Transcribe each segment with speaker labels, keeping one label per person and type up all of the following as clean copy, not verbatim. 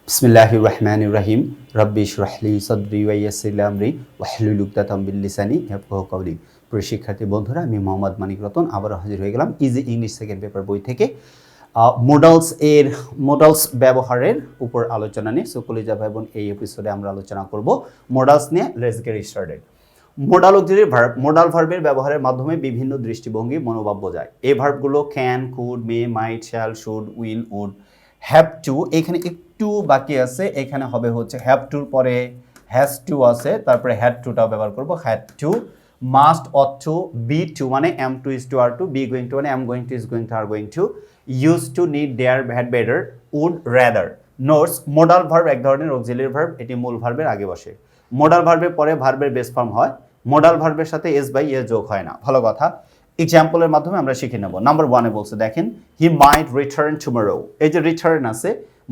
Speaker 1: বিসমিল্লাহির রহমানির রহিম রব্বি ইশরাহ লি সাদরি ওয়া ইয়াসসির লি আমরি ওয়াহলুল উকদাতাম মিন লিসানি ইয়াফকাহু কওলি। প্রিয় শিক্ষার্থী বন্ধুরা, আমি মোহাম্মদ মানিক রতন আবারও হাজির হয়ে গেলাম ইজি ইংলিশ সেকেন্ড পেপার বই থেকে মোডালস ব্যবহারের উপর আলোচনা নিয়ে। সো কলিজা ভাই বোন, এই এপিসোডে আমরা আলোচনা করব মোডালস নিয়ে। Let's get started. Modal auxiliary verb, modal ভার্বের ব্যবহারের মাধ্যমে বিভিন্ন দৃষ্টিভঙ্গি মনোভাব বোঝায়। এই ভার্বগুলো can, could, may, might, shall, should, will, would, have to. এখানে একটু বাকি আছে, এখানে হবে হচ্ছে হ্যাভ টুর পরে হ্যাজ টু আছে, তারপরে হ্যাড টুটাও ব্যবহার করবো, had to, must, ought to, be to মানে am to is to are to, be going to মানে am going to is going to are going to, use to, need, dare, had, better, would, rather. Notes, modal verb এক ধরনের auxiliary verb, এটি মূল ভার্বের আগে বসে। Modal ভার্বের পরে ভার্বের বেস ফর্ম হয়। মোডাল ভার্বের সাথে এস বাই এ যোগ হয় না। ভালো কথা, এক্সাম্পলের মাধ্যমে আমরা শিখে নেব। নাম্বার ওয়ানে বলছে, দেখেন, হি মাইট রিটার্ন টুমরো। এই যে রিটার্ন আছে,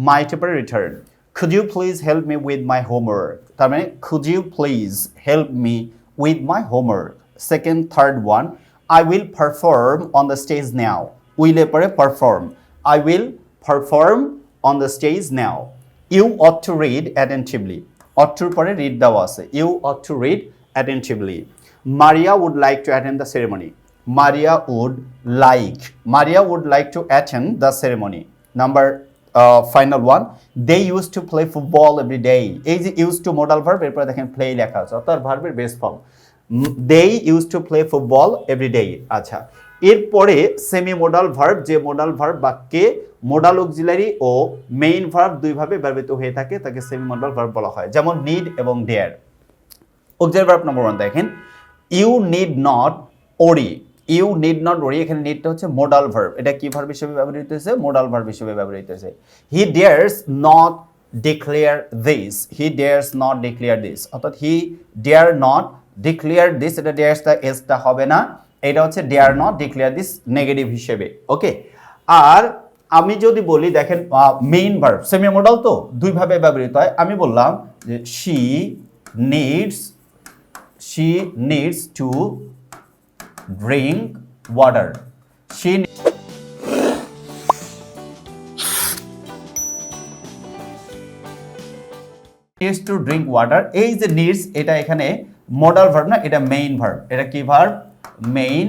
Speaker 1: মাইটের পরে return. Could you please help me with my homework? তার মানে could you please help me with my homework? Second, third one, I will perform on the stage now. Will এর পরে perform. I will perform on the stage now. You ought to read attentively. ought to পরে read দেওয়া আছে। You ought to read attentively. Maria would like to attend the ceremony. Maria would like to attend the ceremony. Number final one, they used to play football every day. এই যে used to modal verb, এরপরে দেখেন play লেখা আছে, অর্থাৎ ভার্বের base form. they used to play football every day। আচ্ছা, এরপরে সেমি মোডাল ভার্ব, যে মোডাল ভার্ব বাক্যে মোডাল অক্সিলারি ও মেইন ভার্ব দুইভাবে ব্যবহৃত হয়ে থাকে, তাকে সেমি মোডাল ভার্ব বলা হয়, যেমন নিড এবং ডেয়ার। অক্সিলারি ভার্ব নাম্বার 1 দেখেন, ইউ নিড নট ওরি। ইউ নিড নট ওরি, এখানে নিডটা হচ্ছে মোডাল ভার্ব। এটা কি ভার্ব হিসেবে ব্যবহৃত হয়েছে? মোডাল ভার্ব হিসেবে ব্যবহৃত হয়েছে। He dares not declare this. He dares not declare this, অর্থাৎ he dare not declare this, এটা ডেয়ার্স টা এসটা হবে না, এটা হচ্ছে dare not declare this negative হিসেবে। ওকে, আর আমি যদি বলি, দেখেন মেইন ভার্ব সেমি মোডাল তো দুইভাবে ব্যবহৃত হয়। আমি বললাম যে she needs to drink water. She needs to drink water. এই যে needs, এটা এখানে মোডাল ভার্ব না, এটা মেইন ভার্ব। এটা কি ভার্ব? মেইন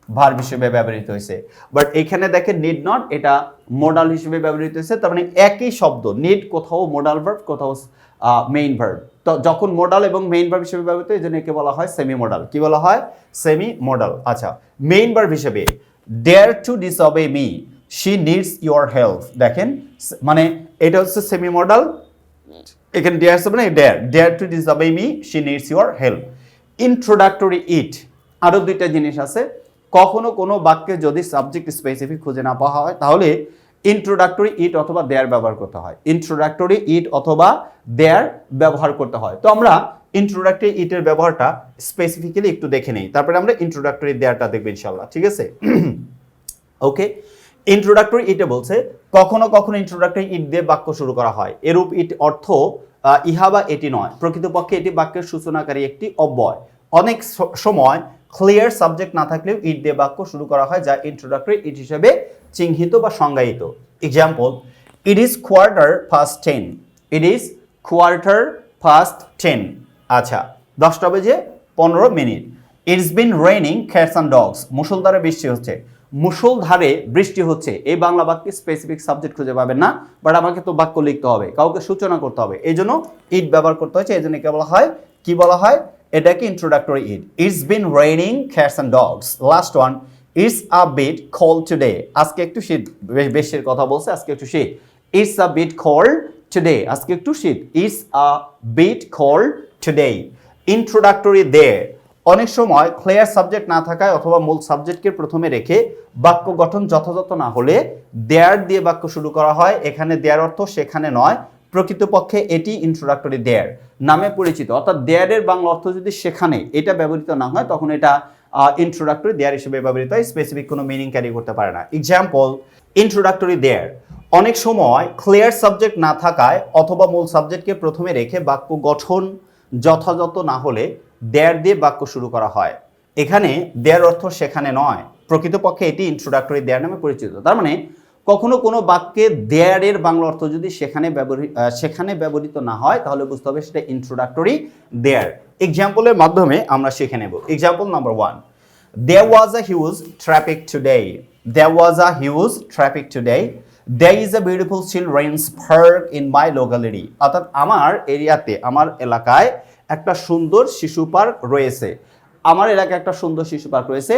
Speaker 1: ভার্ব হিসেবে ব্যবহৃত হয়েছে। বাট এখানে দেখেন নিড নট, এটা মোডাল হিসেবে ব্যবহৃত হয়েছে। তার মানে একই শব্দ, নিড কোথাও মোডাল ভার্ব, কোথাও মেইন ভার্ব। তো যখন মোডাল এবং মেইন ভার্ব হিসেবে ব্যবহৃত, এই জন্য একে বলা হয় সেমি মোডাল। কি বলা হয়? Semi modal. আচ্ছা, মেইন ভার্ব হিসেবে dare to disobey me, she needs your help. দেখেন, মানে এটা হচ্ছে সেমি মোডাল, এখানে ডেয়ার মানে dare to disobey me, she needs your help. Introductory it, আরো দুইটা জিনিস আছে। কখনো কোনো বাক্যে যদি সাবজেক্ট স্পেসিফিক খুঁজে না পাওয়া হয়, তাহলে ইন্ট্রোডাক্টরি ইট অথবা দেয়ার ব্যবহার করতে হয়। ইন্ট্রোডাক্টরি ইট অথবা দেয়ার ব্যবহার করতে হয়। তো আমরা ইন্ট্রোডাক্টরি ইটের ব্যবহারটা স্পেসিফিক্যালি একটু দেখে নেই, তারপরে আমরা ইন্ট্রোডাক্টরি দেয়ারটা দেখবো ইনশাআল্লাহ। ঠিক আছে? ওকে, ইন্ট্রোডাক্টরি ইটে বলছে, কখনো কখনো ইন্ট্রোডাক্টরি ইট দিয়ে বাক্য শুরু করা হয়। এরূপ ইট অর্থ ইহা বা এটি নয়, প্রকৃতপক্ষে এটি বাক্যের সূচনাকারী একটি অব্যয়। অনেক সময় ক্লিয়ার সাবজেক্ট না থাকলেও ইট দিয়ে বাক্য শুরু করা হয়, যা ইন্ট্রোডাক্টরি ইট হিসেবে চিহ্নিত বা সংজ্ঞায়িত। Example, it is 10:15। It is 10:15। আচ্ছা, 10টা বেজে 15 মিনিট। It's been raining cats and dogs. মুষলধারে বৃষ্টি হচ্ছে। মুষলধারে বৃষ্টি হচ্ছে, এই বাংলা বাক্যে স্পেসিফিক সাবজেক্ট খুঁজে পাবেন না, বাট আমাকে তো বাক্য লিখতে হবে, কাউকে সূচনা করতে হবে, এই জন্য ইট ব্যবহার করতে হচ্ছে। এই জন্য কে বলা হয়? কি বলা হয়? এটাকে introductory it. It's been raining cats and dogs. Last one, it's a bit cold today. আজকে একটু শীত, বেশের কথা বলছে, আজকে একটু শীত। It's a bit cold today, আজকে একটু শীত। It's a bit cold today. Introductory there, অনেক সময় ক্লিয়ার সাবজেক্ট না থাকায় অথবা মূল সাবজেক্টকে প্রথমে রেখে বাক্য গঠন যথাযথ না হলে দেয়ার দিয়ে বাক্য শুরু করা হয়। এখানে দেয়ার অর্থ সেখানে নয়, প্রকৃতপক্ষে এটি ইন্ট্রোডাক্টরি দেয়ার নামে পরিচিত। অর্থাৎ দেয়ারের বাংলা অর্থ যদি সেখানে এটা ব্যবহৃত না হয়, তখন এটা ইন্ট্রোডাক্টরি দেয়ার হিসেবে ব্যবহৃত হয়, স্পেসিফিক কোনো মিনিং ক্যারি করতে পারে না। এক্সাম্পল, ইন্ট্রোডাক্টরি দেয়ার, অনেক সময় ক্লিয়ার সাবজেক্ট না থাকায় অথবা মূল সাবজেক্টকে প্রথমে রেখে বাক্য গঠন যথাযথ না হলে দেয়ার দিয়ে বাক্য শুরু করা হয়। এখানে দেয়ার অর্থ সেখানে নয়, প্রকৃতপক্ষে এটি ইন্ট্রোডাক্টরি দেয়ার নামে পরিচিত। তার মানে কখনো কোনো বাক্যে দেয়ার এর বাংলা অর্থ যদি সেখানে ব্যবহৃত না হয় তাহলে বুঝতে হবে সেটা ইন্ট্রোডাক্টরি দেয়ার। এক্সাম্পলের মাধ্যমে আমরা শিখে নেব। Example number 1, there was a huge traffic today. There was a huge traffic today. There is a beautiful children's park in my locality. অর্থাৎ আমার এরিয়াতে, আমার এলাকায় একটা সুন্দর শিশু পার্ক রয়েছে। আমার এলাকায় একটা সুন্দর শিশু পার্ক রয়েছে।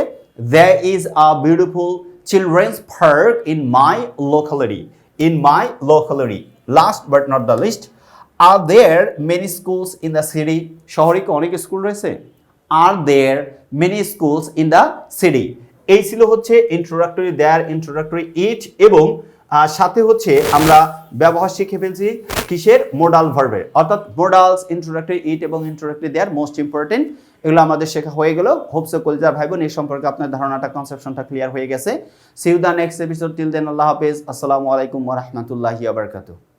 Speaker 1: There is a beautiful children's park in my locality. In my locality. Last but not the least, are there many schools in the city? শহরে কি অনেক স্কুল রয়েছে? Are there many schools in the city? এই ছিল হচ্ছে introductory দেয়ার, introductory ইট, এবং সাথে হচ্ছে আমরা ব্যবহার শিখে ফেলছি কিসের? মোডাল ভার্বের। অর্থাৎ মোডালস, ইন্ট্রোডাক্টরি ইট এবং ইন্ট্রোডাক্টরি দেয়ার মোস্ট ইম্পর্টেন্ট, এগুলো আমাদের শেখা হয়ে গেল। হোপসো কলিজার ভাই বোন এই সম্পর্কে আপনার ধারণাটা, কনসেপশনটা ক্লিয়ার হয়ে গেছে। See you the next episode, till then আল্লাহ হাফেজ, আসসালামু আলাইকুম ওয়া রাহমাতুল্লাহি ওয়া বারাকাতুহু।